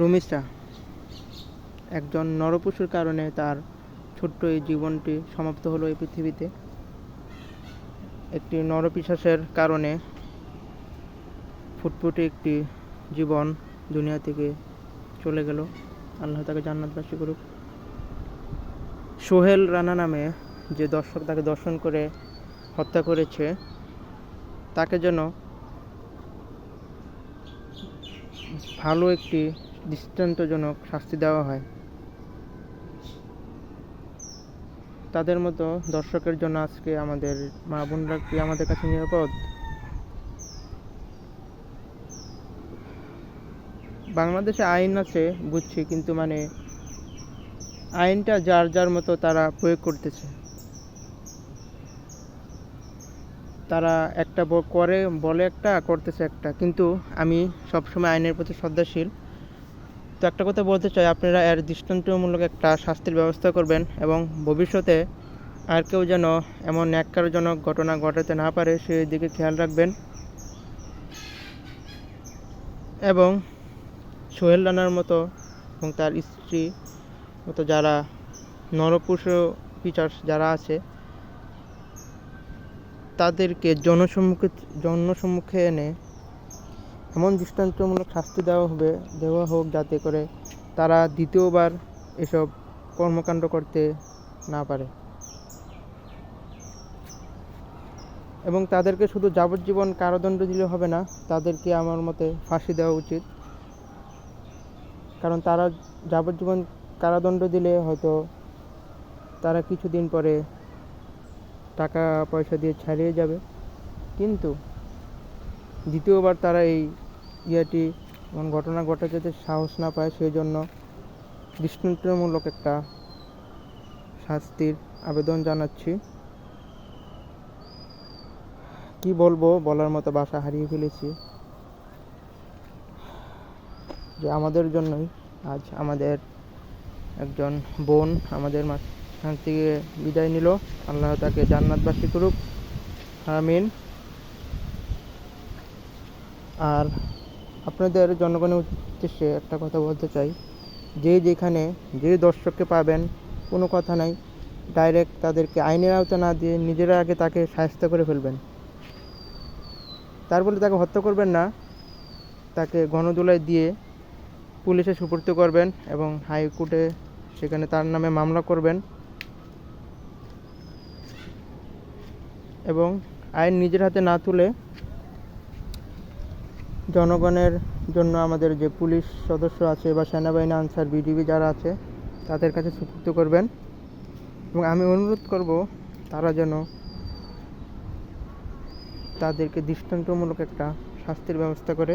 রুমিসা একজন নরপশুর কারণে তার ছোট্ট এই জীবনটি সমাপ্ত হলো এই পৃথিবীতে। একটি নরপিশাচের কারণে ফুটফুটে একটি জীবন দুনিয়া থেকে চলে গেল। আল্লাহ তাকে জান্নাতবাসী করুক। সোহেল রানা নামে যে দর্শক তাকে দর্শন করে হত্যা করেছে, তাকে যেন ভালো একটি দৃষ্টান্তজনক শাস্তি দেওয়া হয়। তাদের মতো দর্শকের জন্য আজকে আমাদের মা বোনরা কি আমাদের কাছে নিরাপদ? বাংলাদেশে আইন আছে বুঝছি, কিন্তু আইনটা যার যার মতো তারা প্রয়োগ করতেছে। তারা একটা করে বলে একটা, করতেছে একটা। কিন্তু আমি সবসময় আইনের প্রতি শ্রদ্ধাশীল। তো একটা কথা বলতে চাই, আপনারা এর দৃষ্টান্তমূলক একটা শাস্তির ব্যবস্থা করবেন এবং ভবিষ্যতে আর কেউ যেন এমন ন্যাক্কারজনক ঘটনা ঘটাতে না পারে সেই দিকে খেয়াল রাখবেন। এবং সোহেল রানার মতো এবং তার স্ত্রী মতো যারা নরপশু পিশাচ যারা আছে, তাদেরকে জনসম্মুখে এনে এমন দৃষ্টান্তমূলক শাস্তি দেওয়া হোক যাতে করে তারা দ্বিতীয়বার এসব কর্মকাণ্ড করতে না পারে। এবং তাদেরকে শুধু যাবজ্জীবন কারাদণ্ড দিলে হবে না, তাদেরকে আমার মতে ফাঁসি দেওয়া উচিত। কারণ তারা যাবজ্জীবন কারাদণ্ড দিলে হয়তো তারা কিছুদিন পরে টাকা পয়সা দিয়ে ছাড়িয়ে যাবে, কিন্তু দ্বিতীয়বার তারা এই ঘটনা ঘটাতে সাহস না পায়। সেই জন্য দৃষ্টান্তমূলক একটা শাস্তির আবেদন জানাচ্ছি। কি বলবো, বলার মতো ভাষা হারিয়ে ফেলেছি। যে আমাদের জন্যই আজ আমাদের একজন বোন আমাদের মাঝখান থেকে বিদায় নিল। আল্লাহ তাকে জান্নাতবাসী করুক, আমিন। আর আপনাদের জনগণের উদ্দেশ্যে একটা কথা বলতে চাই, যেখানে যে দর্শককে পাবেন, কোনো কথা নাই, ডাইরেক্ট তাদেরকে আইনের আওতা না দিয়ে নিজেরা আগে তাকে শায়েস্তা করে ফেলবেন। তার বলে তাকে হত্যা করবেন না, তাকে গণধোলাই দিয়ে পুলিশে সুপর্দ করবেন এবং হাইকোর্টে সেখানে তার নামে মামলা করবেন। এবং আইন নিজের হাতে না তুলে জনগণের জন্য আমাদের যে পুলিশ সদস্য আছে বা সেনাবাহিনী, আনসার, বিজিবি যারা আছে, তাদের কাছে সুপর্দ করবেন। এবং আমি অনুরোধ করব তারা যেন তাদেরকে দৃষ্টান্তমূলক একটা শাস্তির ব্যবস্থা করে।